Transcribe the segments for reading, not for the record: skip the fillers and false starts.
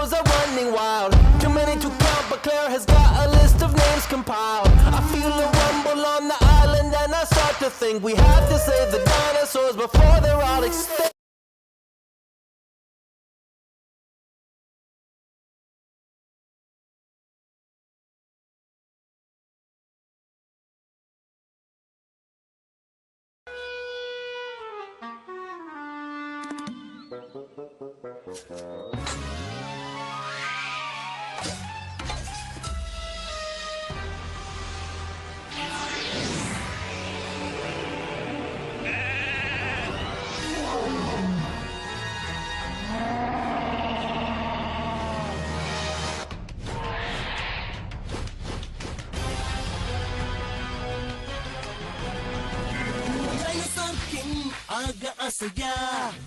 heroes are running wild. Too many to count, but Claire has got a list of names compiled. I feel a rumble on the island and I start to think we have to save the dinosaurs before they're all extinct. ஆசையா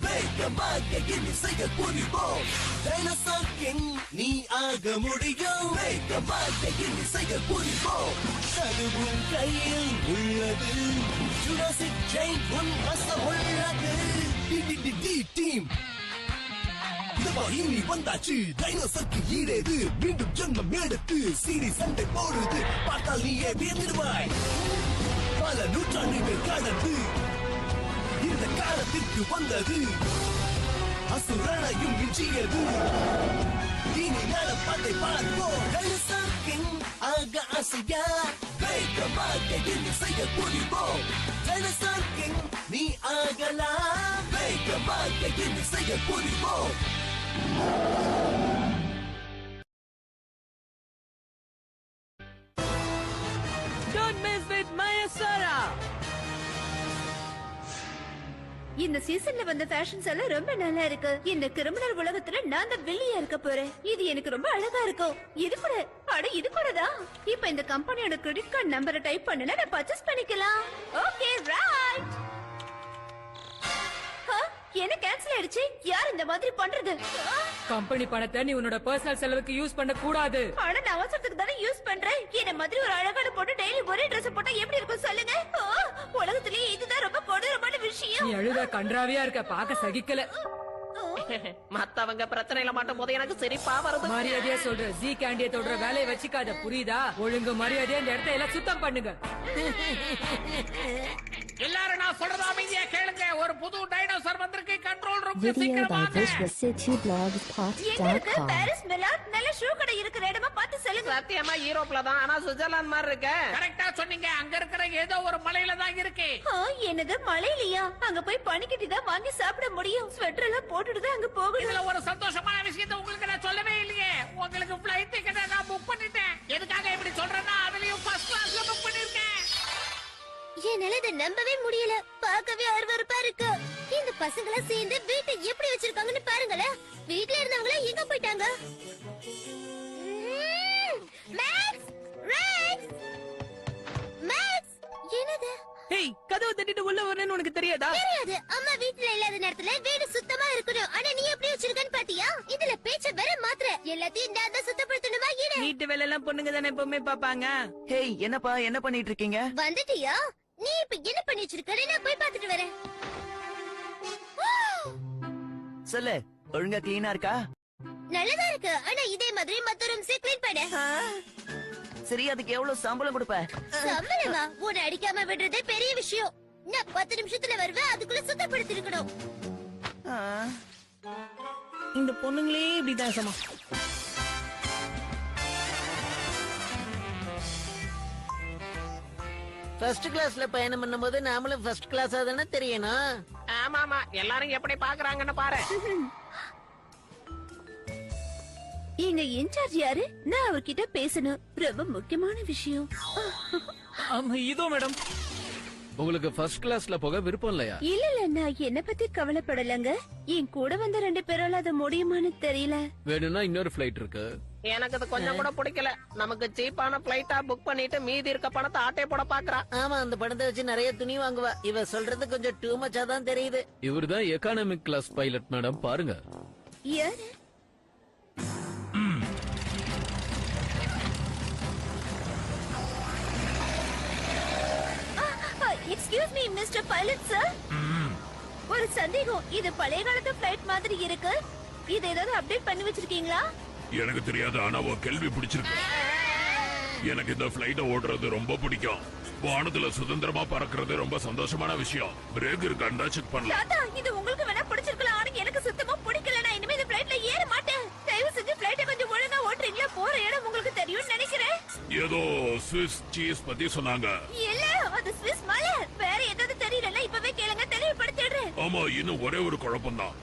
வேகமாக என்ன செய்ய புரிவோம் dinosaur king நீ ஆக முடியும் வேகமாக என்ன செய்ய புரிவோம் அதுவும் கையில் உள்ளது ஜுராசிக் ஜெயின் உன் வசம் உள்ளது டீம் இனி வந்தாச்சு டைனோசருக்கு ஈடேது மீண்டும் ஜென்மம் எடுத்து சீரி சண்டை போடுது பார்த்தால் நீயே வியந்திடுவாய் பல நூற்றாண்டுகள் கடந்து இந்த காலத்திற்கு வந்தது அசுரனையும் மிஞ்சியது இனி நடப்பதை பார்ப்போம் டைனோசர் கிங் ஆக ஆசையா வேகமாக என்ன செய்ய புரிவோம் டைனோசர் கிங் நீ ஆகலாம் வேகமாக என்ன செய்ய புரிவோம் Don't mess with Maya Sara. இந்த சீசன்ல வந்த ஃபேஷன்ஸ் எல்லாம் ரொம்ப நல்லா இருக்கு. இந்த கிரிமினல் உலகத்துல நான் தான் வில்லியா இருக்க போறேன். இது எனக்கு ரொம்ப அழகா இருக்கும். இது கூட இது கூடதான். இப்ப இந்த கம்பெனியோட கிரெடிட் கார்டு நம்பரை டைப் பண்ணனா நான் பர்ச்சேஸ் பண்ணிக்கலாம். Okay right. என்ன கேன்சல் ஆயிடுச்சு? யார் இந்த மாதிரி பண்றது? கம்பெனி பணத்தை நீ உன்னோட பர்சனல் செலவுக்கு யூஸ் பண்ண கூடாது. ஆனா நான் அவசரத்துக்கு தானே யூஸ் பண்றேன். என்ன மாதிரி ஒரு அழகான போட்டு டெய்லி ஒரே Dress போட்டா எப்படி இருக்கும் சொல்லுங்க? உலகத்திலேயே இதுதான் ரொம்ப கொடூரமான விஷயம். நீ அழுத கன்றாவியா இருக்க, பாக்க சகிக்கல. மத்தவங்க பிரச்சனையில மாட்டும் போது எனக்கு சிரிப்பா வருது. மரியாதையா சொல்ற, ஜி கேண்டிய தொடுற வேலையை வச்சுக்காத, புரியுதா? ஒழுங்கு மரியாதையா இந்த இடத்த எல்லாம் சுத்தம் பண்ணுங்க. எல்லாரும் நான் சொல்றத அமைதியா கேளுங்க. ஒரு புது டைனோசர் வந்திருக்கு. கண்ட்ரோல் ரூம்க்கு சீக்கிரம் வாங்க. பாரிஸ் மிலாட் நல்ல ஷூ கடை இருக்கிற இடமா பார்த்து சொல்லுங்க. சத்தியமா யூரோப்ல தான், ஆனா சுவிட்சர்லாந்து மாதிரி இருக்கு. கரெக்ட்டா சொன்னீங்க. அங்க இருக்கிற ஏதோ ஒரு மலையில தான் இருக்கு. என்னது மலையிலயா? அங்க போய் பனிக்கட்டி தான் வாங்கி சாப்பிட முடியும். ஸ்வெட்டர் எல்லாம் போட்டுட்டு தான் அங்க போகணும். இதுல ஒரு சந்தோஷமான விஷயத்தை உங்களுக்கு நான் சொல்லவே இல்லையே. உங்களுக்கு ஃளைட் டிக்கெட் நான் புக் பண்ணிட்டேன். எதுக்காக இப்படி சொல்றேன்னா அதுலயும் ஃபர்ஸ்ட் கிளாஸ்ல புக் பண்ணிருக்கேன். என்னால இதை நம்பவே முடியல. பார்க்கவே அருவருப்பா இருக்கு. இந்த பசங்கள சேர்ந்து வீட்டை எப்படி வச்சிருக்காங்கன்னு பாருங்களேன். வீட்ல இருந்தவங்கள எங்க போயிட்டாங்க? மேக்ஸ், ரெக்ஸ், மேக்ஸ், என்னது? ஏய், கதவு தட்டிட்டு உள்ள வரேன்னு உனக்கு தெரியாதா? தெரியாது. அம்மா வீட்ல இல்லாத நேரத்துல வீடு சுத்தமா இருக்கணும். ஆனா நீ எப்படி வச்சிருக்கன்னு பாத்தியா? இதுல பேச்ச வேற மாத்திர. எல்லாத்தையும் நான் தான் சுத்தப்படுத்தணுமா? வீட்டு வேலை எல்லாம் பொண்ணுங்க தானே எப்பவுமே பாப்பாங்க. ஹேய், என்னப்பா என்ன பண்ணிட்டு இருக்கீங்க? வந்துட்டியா? நீ இப்ப என்ன பண்ணி வச்சிருக்க? நான் போய் பாத்துட்டு வரேன். சொல்லு, ஒழுங்கா கிளீனா இருக்கா? நல்லதா இருக்கு. ஆனா இதே மாதிரி மத்த ரூம்ஸ் க்ளீன் பண்ணு. சரி, அதுக்கு எவ்வளவு சம்பளம் கொடுப்ப? சம்பளமா? உன்னை அடிக்காம விடுறதே பெரிய விஷயம். நான் 10 நிமிஷத்துல வருவேன். அதுக்குள்ள சுத்தப்படுத்தி இருக்கணும். இந்த பொண்ணுங்களே இப்படிதான் சமா. ஃபர்ஸ்ட் கிளாஸ்ல பயணம் பண்ணும்போது நாமளும் ஃபர்ஸ்ட் கிளாஸா தானே தெரியணும். ஆமாமா, எல்லாரும் எப்படி பாக்குறாங்கன்னு பாரு. எங்க இன்சார்ஜ் யாரு? நான் அவர்கிட்ட பேசணும். ரொம்ப முக்கியமான விஷயம். ஆமா, இதோ மேடம். உங்களுக்கு ஃபர்ஸ்ட் கிளாஸ்ல போக விருப்பம் இல்லையா? இல்ல நான் என்ன பத்தி கவலைப்படலங்க. என் கூட வந்த 2 பேரால அது முடியுமான்னு தெரியல. வேணும்னா இன்னொரு ஃளைட் இருக்கு. எனக்கு அது கொஞ்சம் கூட பிடிக்கல. நமக்கு சீப்பான ஃளைட்டா புக் பண்ணிட்டு மீதி இருக்க பணத்தை ஆட்டே போட பாக்குறா. ஆமா, அந்த பணத்தை வச்சு நிறைய துணி வாங்குவா. இவ சொல்றது கொஞ்சம் டூ மச்சா தான் தெரியுது. இவர்தான் எக்கானமிக் கிளாஸ் பைலட் மேடம், பாருங்க. யாரு? Excuse me mister pilot sir. ஒரு சந்தேகம். இது பழைய காலத்து ஃளைட் மாதிரி இருக்கு. இது ஏதாவது அப்டேட் பண்ணி வச்சிருக்கீங்களா? எனக்கு தெரியாது, ஆனா உன் கேள்வி பிடிச்சிருக்கு. எனக்கு இந்த பிளைட்ட ஓட்டுறது ரொம்ப பிடிக்கும். வானத்துல சுதந்திரமா பறக்கிறது ரொம்ப சந்தோஷமான விஷயம். பிரேக் இருக்கான்னு செக் பண்ணலாம். தாத்தா, இது உங்களுக்கு வேணா பிடிச்சிருக்கலாம், ஆனா எனக்கு சுத்தமா பிடிக்கல. நான் இனிமே இந்த ஃளைட்ல ஏற மாட்டேன். தயவு செஞ்சு ஃளைட்டை கொஞ்சம் ஒழுங்கா ஓட்டுறீங்களா? போற இடம் உங்களுக்கு தெரியும்னு நினைக்கிறேன். ஏதோ ஸ்விஸ் சீஸ் பத்தி சொன்னாங்க. இல்ல, அது ஸ்விஸ் மலர். வேற ஏதாவது தெரியலன்னா இப்பவே கேளுங்க, தெளிவுபடுத்திடுறேன். ஆமா, இன்னும் ஒரே ஒரு குழப்பம்தான்.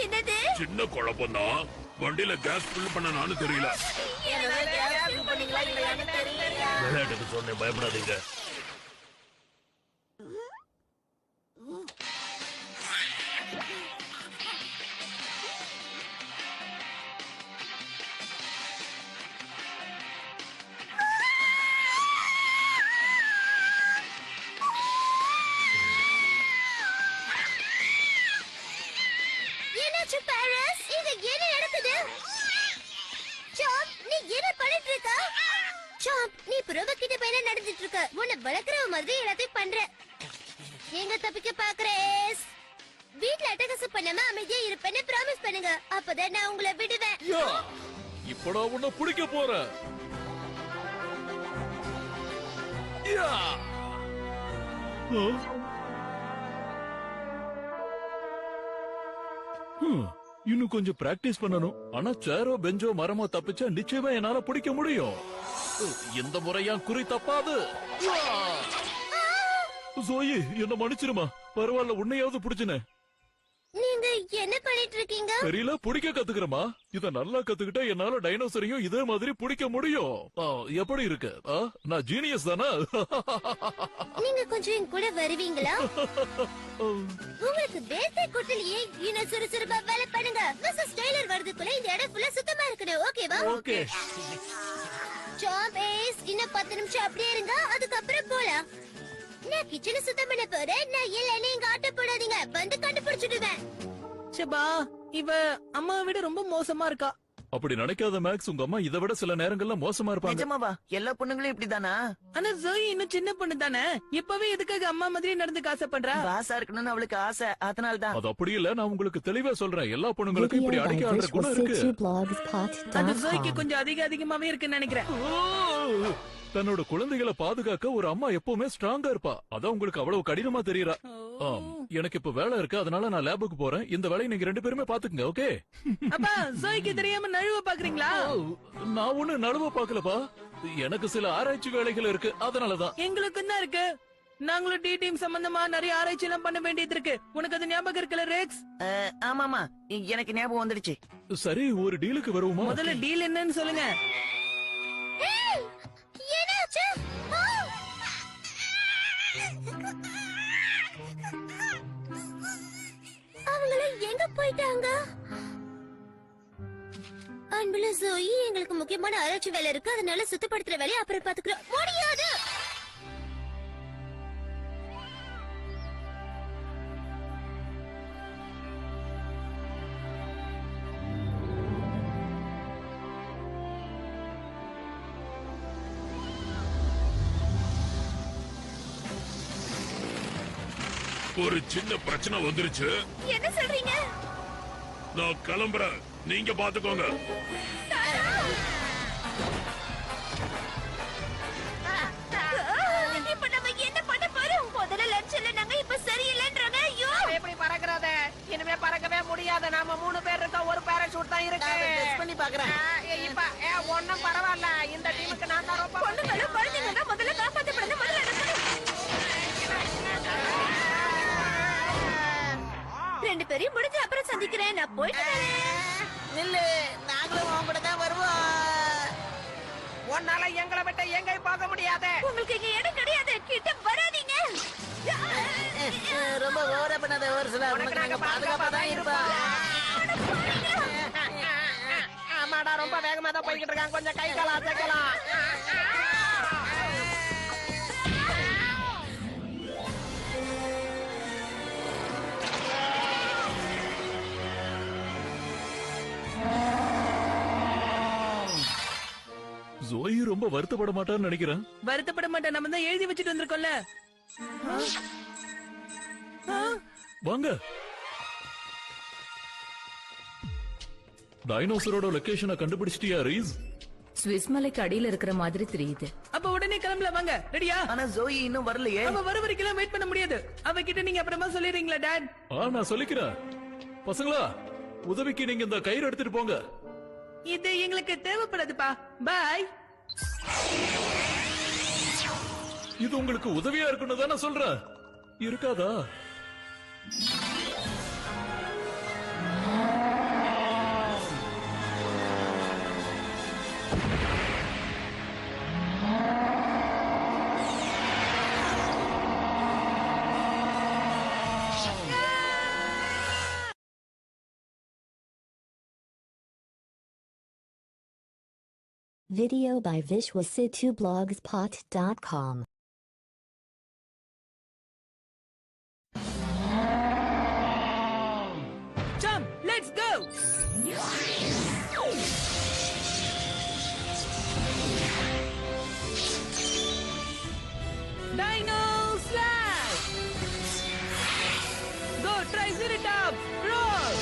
என்னது? சின்ன குழப்பம்தான். வண்டியில கேஸ் ஃபில் பண்ணனான்னு தெரியல. விளையாட்டுக்கு சொன்னேன், பயப்படாதீங்க. என்னாச்சு பாரஸ்? இங்க என்ன நடக்குது? சாப், நீ என்ன பண்ணிட்டு இருக்க? சாப், நீ புரோவக்கிட்ட பையனா நடந்துட்டு இருக்க. உன்னை வளர்க்குற மாதிரி எல்லாத்தையும் பண்ற. எங்க தப்பிக்க பாக்குறேஸ்? வீட்ல அட்டகாசம் பண்ணாம அமைதியா இருப்பேன்னு ப்ராமிஸ் பண்ணுங்க. அப்பதான் நான் உங்களை விடுவேன். இப்ப நான் உன்னை பிடிக்க போறேன். யா! இன்னும் கொஞ்சம் பிராக்டிஸ் பண்ணணும். ஆனா சேரோ பெஞ்சோ மரமோ தப்பிச்சா நிச்சயமா என்னால பிடிக்க முடியும். இந்த முறையா குறி தப்பாது. சோயி, என்ன மன்னிச்சிருமா. பரவாயில்ல, உன்னையாவது பிடிச்சினே. நீங்க என்ன பண்ணிட்டு இருக்கீங்க? தெரியல, பிடிக்க கத்துக்கிறமா. இத நல்லா கத்துக்கிட்டா என்னால டைனோசரையும் இதே மாதிரி பிடிக்க முடியும். எப்படி இருக்கு? நான் ஜீனியஸ் தானே? நீங்க கொஞ்சம் என் கூட வருவீங்களா? உங்களுக்கு வேட்டை கூட்டலையே. இன்னும் சுறுசுறுப்பா வேலை பண்ணுங்க. மிஸ்ஸஸ் டெய்லர் வரதுக்குள்ள இந்த இடம் ஃபுல்லா சுத்தமா இருக்கணும். ஓகேவா? ஓகே. ஜாப் ஏஸ், இன்னும் 10 நிமிஷம் அப்படியே இருங்க, அதுக்கப்புறம் போலாம். நான் கிச்சனை சுத்தம் பண்ண போறேன். நான் இல்ல, நீங்க ஆட்டம் போடாதீங்க, வந்து கண்டுபிடிச்சிடுவேன். சபா, இவ அம்மாவை விட ரொம்ப மோசமா இருக்கா. அப்படி நினைக்காத மேக்ஸ், உங்க அம்மா இதை விட சில நேரங்கள்ல மோசமா இருப்பாங்க. நிஜமாவா? எல்லா பொண்ணுங்களும் இப்படிதானா? ஆனா ஜோயி இன்னும் சின்ன பொண்ணு தானே. இப்பவே எதுக்காக அம்மா மாதிரி நடந்துக்க ஆசைப்படுறா? பாசா இருக்கணும்னு அவளுக்கு ஆசை, அதனாலதான். அது அப்படி இல்ல, நான் உங்களுக்கு தெளிவா சொல்றேன். எல்லா பொண்ணுங்களுக்கும் இப்படி அடக்கி ஆடுற குணம் இருக்கு. அது ஜோய்க்கு கொஞ்சம் அதிகமாவே இருக்குன்னு நினைக்கிறேன். தன்னோட குழந்தைகளை பாதுகாக்க ஒரு அம்மா எப்பவுமே ஸ்ட்ராங்கா இருப்பா. அதான் உங்களுக்கு அவ்வளவு கடினமா தெரியறா. எனக்கு இப்ப வேலை இருக்கு, அதனால நான் லேபுக்கு போறேன். இந்த வேலையை நீங்க 2 பேருமே பாத்துக்கங்க, ஓகே? அப்பா, ஜோய்க்கு தெரியாம நழுவ பாக்குறீங்களா? நான் ஒண்ணு நடுவ பாக்கலப்பா. எனக்கு சில ஆராய்ச்சி வேலைகள் இருக்கு, அதனாலதான். எங்களுக்கும் தான் இருக்கு. நாங்களும் டி டீம் சம்பந்தமா நிறைய ஆராய்ச்சி எல்லாம் பண்ண வேண்டியது இருக்கு. உனக்கு அது ஞாபகம் இருக்குல்ல ரெக்ஸ்? ஆமாமா, எனக்கு ஞாபகம் வந்துடுச்சு. சரி, ஒரு டீலுக்கு வருவோமா? முதல்ல டீல் என்னன்னு சொல்லுங்க. என்னாச்சு? அவங்கள எங்க போயிட்டாங்க? அன்புள்ள ஜோயி, எங்களுக்கு முக்கியமான ஆராய்ச்சி வேலை இருக்கு, அதனால சுத்தப்படுத்துற வேலையை அப்புறம் பாத்துக்கிறோம். முடியாது. ஒரு சின்ன பிரச்சனை வந்துருச்சு. என்ன சொல்றீங்க? நான் கிளம்புறேன், நீங்க பாத்துக்கோங்க. இப்ப நம்ம என்ன பண்ண போறோம்? முதல்ல லட்சம் நாங்க இப்ப சரியில்லைன்றாங்க. ஐயோ, எப்படி பறக்கிறது? இனிமே பறக்கவே முடியாது. நாம 3 பேர் இருக்க, ஒரு பேராசூட் தான் இருக்கு. டெஸ்ட் பண்ணி பாக்குறேன். இப்ப ஒண்ணும் பரவாயில்ல. இந்த டீமுக்கு நான் தான் ரொம்ப பொண்ணுங்களும் குழந்தைங்க முதல்ல காப்பாற்றப்படணும். முதல்ல நடக்கணும். 2 பேரையும் முடிஞ்ச அப்புறம் சந்திக்கிறேன். நான் போயிட்டு வரேன். இல்ல, நாங்களும் உன் கூட தான் வருவோம். உன்னால எங்களை விட்டு எங்கேயும் போக முடியாது. உங்களுக்கு இங்க இடம் கிடையாது. கிட்ட வராதீங்க. ரொம்ப ஓவரா பண்ணாத. ஒரு சில உனக்கு நாங்க பாதுகாப்பா தான் இருப்போம். ஆமாடா, ரொம்ப வேகமா தான் போய்கிட்டு இருக்காங்க. கொஞ்சம் கை கால அசைக்கலாம். ஜோயி ரொம்ப வருத்தப்பட மாட்டான்னு நினைக்கிறேன். வருத்தப்பட மாட்டேன், நம்ம தான் எழுதி வச்சுட்டு வந்திருக்கோம்ல. வாங்க. டைனோசரோட லொகேஷனை கண்டுபிடிச்சிட்டியா ரீஸ்? ஸ்விஸ் மலைக்கு அடியில இருக்கிற மாதிரி தெரியுது. அப்ப உடனே கிளம்பல வாங்க. ரெடியா? ஆனா ஜோயி இன்னும் வரலையே. அவ வர வரைக்கும் வெயிட் பண்ண முடியாது. அவகிட்ட நீங்க அப்புறமா சொல்லிடுறீங்களா டாட்? நான் சொல்லிக்கிறேன். பசங்களா, உதவிக்கு நீங்க இந்த கயிறு எடுத்துட்டு போங்க. இது எங்களுக்கு தேவைப்படுதுப்பா. பாய். இது உங்களுக்கு உதவியா இருக்குன்னு தானே சொல்றேன். இருக்காதா? Video by visualsitu-blogspot.com. Jump, let's go. Dino slash. Go Triceratops, roll.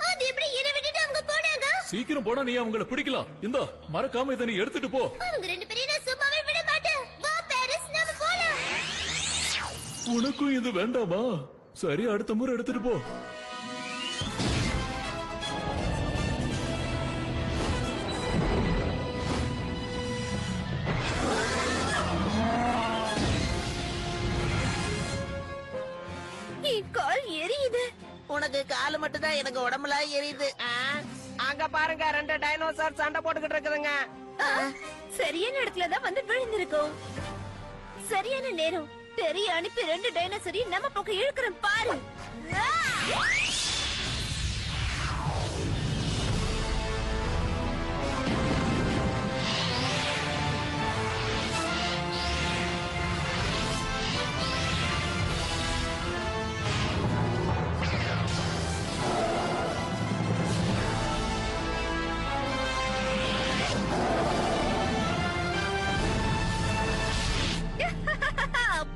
அது எப்படி என்ன விட்டுட்டு அங்க போனாங்க? சீக்கிரம் போனா நீ அவங்கள பிடிக்கலாம். இந்த மறக்காம இதை நீ எடுத்துட்டு போ. அவங்க ரெண்டு பேரையும் நான் சும்மாவே விட மாட்டேன். வா பாரிஸ், நாம போலாம். உனக்கும் இது வேண்டாமா? சரி, அடுத்த முறை எடுத்துட்டு போ. என் கால் எரியுது. உனக்கு காலு மட்டும் தான், எனக்கு உடம்புல எரியுது. அங்க பாருங்க, 2 டைனோசர் சண்டை போட்டுக்கிட்டு இருக்குதுங்க. சரியான இடத்துல தான் வந்து விழுந்திருக்கோம். சரியான நேரம். தெரிய அனுப்பி 2 டைனோசரையும் நம்ம பக்கம் இழுக்கிறோம் பாரு.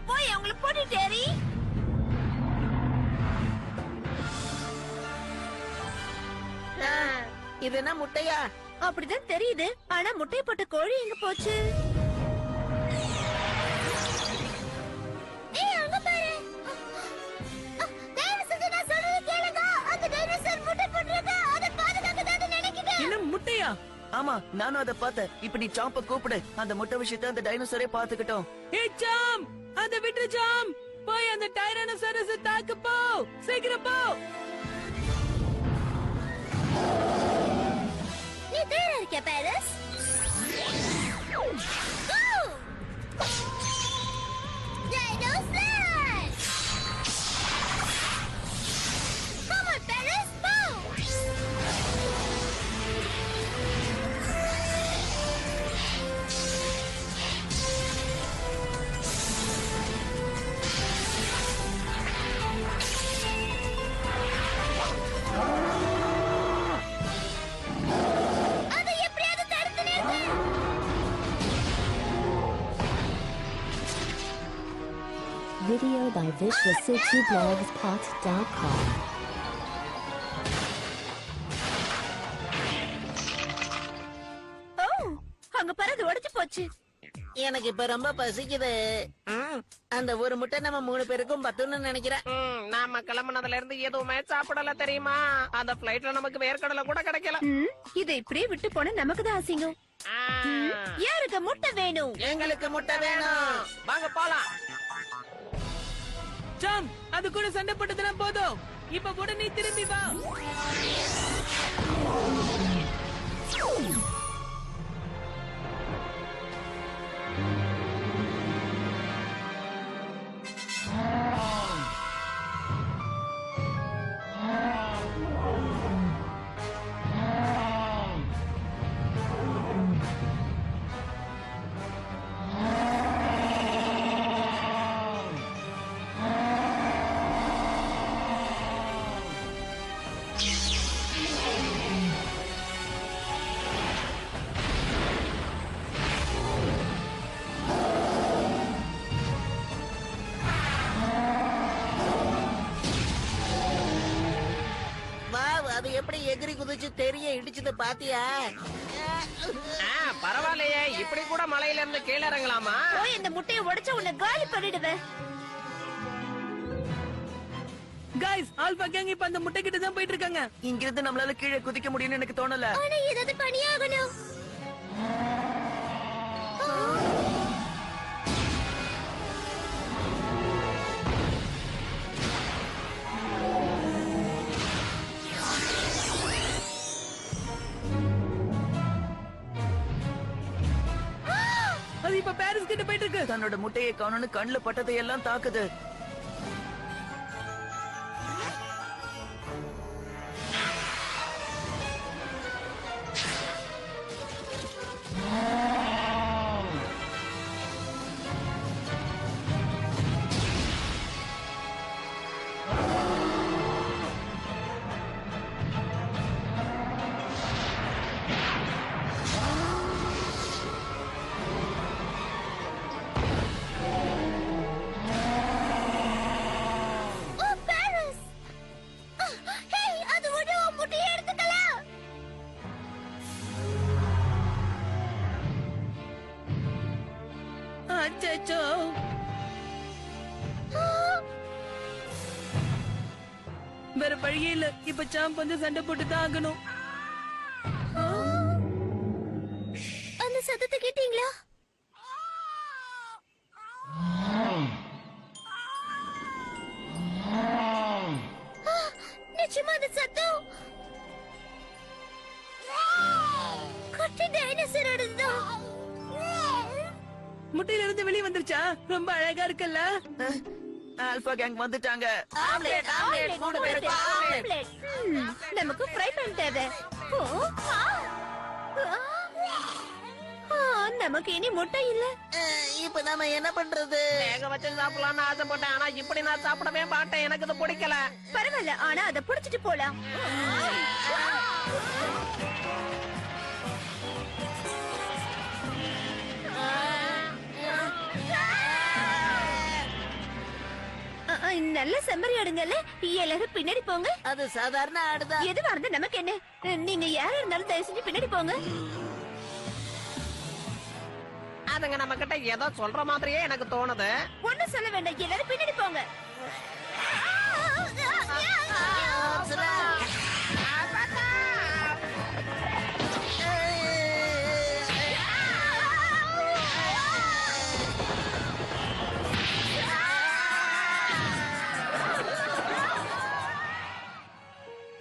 போய் அவங்கள போட்டுட்டேரி. இது என்ன முட்டையா? அப்படிதான் தெரியுது. ஆனா முட்டை போட்ட கோழி எங்க போச்சு? ஏய், அங்க பாரு. தயவு செஞ்சு நான் சொல்றதை கேளுங்க. அந்த டைனோசர் முட்டை போட்டிருக்கு. அதை பாதுகாக்கதான் நினைக்கிறேன். என்ன முட்டையா? ஆமா, நானும் அதை பார்த்தேன். இப்ப நீ சாம்ப கூப்பிடு. அந்த முட்டை விஷயத்தை அந்த டைனோசரே பாத்துக்கிட்டோம். ஏய் சாம், அத விட்டு சாம். போய் அந்த டைரானோசரஸ் தாக்கு போ. சீக்கிரம் போ. நீ தயாரா இருக்கியா பாரிஸ்? Video by visualsitu-blogspot.com. அங்க பாரு, அது உடைச்சு போச்சு. எனக்கு இப்ப ரொம்ப பசிக்குது. அந்த ஒரு முட்டை நம்ம 3 பேருக்கும் பத்துன்னு நினைக்கிறேன். நாம கிளம்புனதுல இருந்து எதுவுமே சாப்பிடல தெரியுமா? அந்த பிளைட்ல நமக்கு வேர்க்கடலை கூட கிடைக்கல. இதை இப்படியே விட்டு போனா நமக்கு தான் அசிங்கம். யாருக்கு முட்டை வேணும்? எங்களுக்கு முட்டை வேணும். வாங்க போலாம். சாம், அது கூட சண்டை போட்டதெல்லாம் போதும். இப்ப உடனே திரும்பி வா. குதிச்சு தெரிய இடிச்சது பாத்தியா? பரவாயில்லையே, இப்படி கூட மலையில இருந்து கீழே இறங்கலாமா? போய் இந்த முட்டையை உடைச்சு உன்னை காலி பண்ணிடுவேன். கைஸ், ஆல்பா கேங் இப்ப அந்த முட்டை கிட்ட தான் போயிட்டு இருக்காங்க. இங்கிருந்து நம்மளால கீழே குதிக்க முடியும்னு எனக்கு தோணல. ஆனா ஏதாவது பண்ணியாகணும். அது இப்ப பாரிஸ் கிட்ட போயிட்டு இருக்கு. தன்னோட முட்டையை காணோன்னு கண்ணுல பட்டதையெல்லாம் தாக்குது. ஓ பாரிஸ். ஹேய், அது ஒண்ணு முட்டையை எடுத்துக்கலாம். அச்சச்சோ. வேற வழியே இல்ல. இப்ப சாம்ப் வந்து சண்டை போட்டு தான் ஆகணும். அந்த சத்தத்தை கேட்டீங்களா? நிச்சயமா அந்த சத்தம் குட்டி டைனோசரோடதுதான். முட்டையில இருந்து வெளியே வந்துருச்சா? ரொம்ப அழகா இருக்குல்ல? ஆல்பா கேங் வந்துட்டாங்க. ஆம்லெட், ஆம்லெட், 3 பேருக்கு ஆம்லெட். ஆம்லெட். நமக்கு ஃப்ரை பேன் தேவை. ஓ, ஆ. ஆ, நமக்கு இனி முட்டை இல்ல. இப்ப நாம என்ன பண்றது? வேக வச்சு சாப்பிடலாம்னு ஆசைப்பட்டேன், ஆனா இப்படி நான் சாப்பிடவே மாட்டேன். எனக்கு இது பிடிக்கல. பரவாயில்ல, ஆனா அதை புடிச்சிட்டு போலாம். நல்ல செம்மறி ஆடுங்கல்ல, எல்லாரும் பின்னாடி போங்க. அது சாதாரண ஆடுதான். எதுவா இருந்தா நமக்கு என்ன? நீங்க யாரா இருந்தாலும் தயவு செஞ்சு பின்னாடி போங்க. அதுங்க நம்ம கிட்ட ஏதோ சொல்ற மாதிரியே எனக்கு தோணுது. ஒண்ணும் சொல்ல வேண்டாம், எல்லாரும் பின்னாடி போங்க.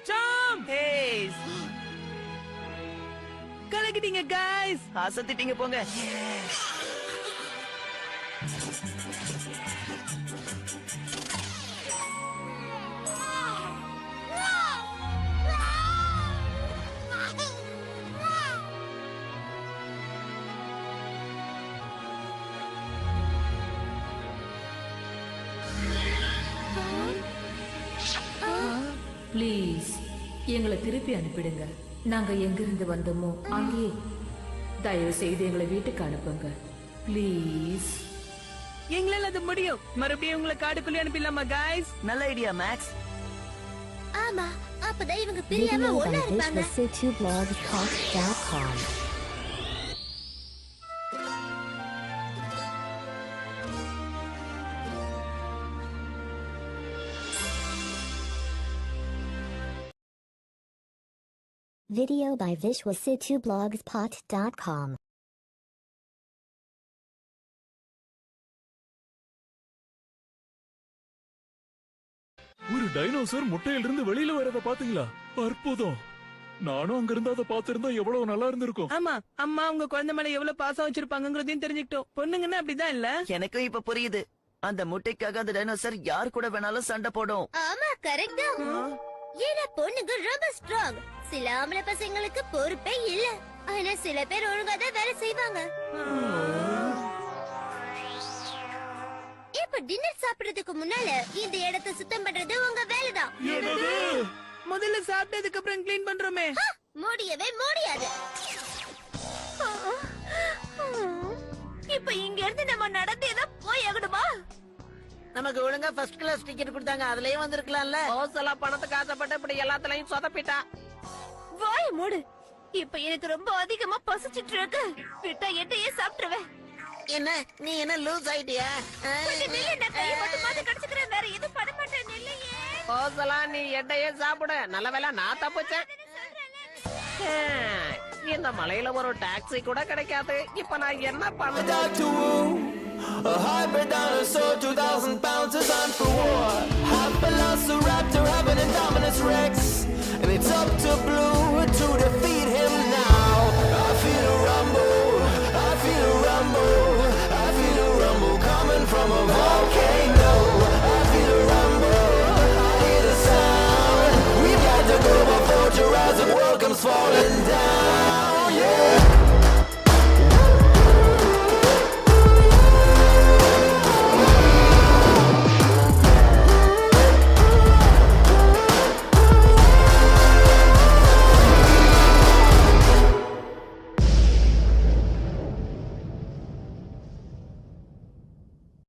சாம்ப், Hey, கலக்கிட்டீங்க கைஸ். அசத்திட்டீங்க போங்க. ப்ளீஸ் எங்களை திருப்பி அனுப்பிடுங்க. நாங்க எங்கிருந்து வந்தோமோ அங்கேயே தயவு செய்து எங்களை வீட்டுக்கு அனுப்புங்க ப்ளீஸ். எங்களால அது முடியும். மறுபடியும் உங்களை காடுக்குள்ளே அனுப்பிடலாமா கைஸ்? நல்ல ஐடியா மேக்ஸ். ஆமா, அப்பதான் இவங்க பிரியாம Video by ஒண்ணா இருப்பாங்க. visualcity.blogspot.com. Video by visualcity.blogspot.com. ஒரு டைனோசர் முட்டையிலிருந்து வெளியில வரத பாத்தீங்களா? அற்புதம். நானும் அங்க இருந்து அதை பாத்திருந்தா எவ்வளவு நல்லா இருந்திருக்கும். ஆமா, அம்மா உங்க குழந்தை மேல எவ்வளவு பாசம் வச்சிருப்பாங்கங்கறதையும் தெரிஞ்சுக்கிட்டோம். பொண்ணுங்கன்னா அப்படிதான் இல்ல? எனக்கும் இப்ப புரியுது. அந்த முட்டைக்காக அந்த டைனோசர் யார் கூட வேணாலும் சண்டை போடும். ஆமா, கரெக்ட் தான். ஏன்னா பொண்ணுங்க ரொம்ப ஸ்ட்ராங். சில ஆம்பளை பசங்களுக்கு பொறுப்பே இல்ல. ஆனா சில பேர் ஒழுங்கா தான் வேலை செய்வாங்க. இப்ப டின்னர் சாப்பிடுறதுக்கு முன்னால இந்த இடத்தை சுத்தம் பண்றது உங்க வேலைதான். முதல்ல சாப்பிட்டதுக்கு அப்புறம் க்ளீன் பண்றோமே. முடியவே முடியாது. இப்ப இங்க இருந்து நம்ம நடந்தேதான் போய் ஆகணுமா? நமக்கு ஒழுங்கா ஃபர்ஸ்ட் கிளாஸ் டிக்கெட் கொடுத்தாங்க, அதுலயே வந்திருக்கலாம்ல. ஓ, சில பணத்துக்கு ஆசைப்பட்டு இப்படி எல்லாத்துலயும் சொதப்பிட்டா. வாய மூடு. இப்ப எனக்கு ரொம்ப அதிகமா பசிச்சிட்டு இருக்கு. விட்டா எட்டையே சாப்பிட்டுருவேன். என்ன நீ என்ன லூஸ் ஆயிட்டியா கொஞ்சம் நில்லு, நான் கையை மட்டுமாவது கடிச்சுக்கிறேன். வேற எதுவும் பண்ண மாட்டேன். நில்லையே. ஓசலாம் நீ எட்டையே சாப்பிடு. நல்ல வேளை நான் தப்பிச்சேன். இந்த மலையில ஒரு டாக்ஸி கூட கிடைக்காது. இப்ப நான் என்ன பண்ண? Dr. Wu, a hybrid dinosaur, 2,000 pounds is on for war. Half Velociraptor, half an Indominus Rex, and it's up to Blue to defeat him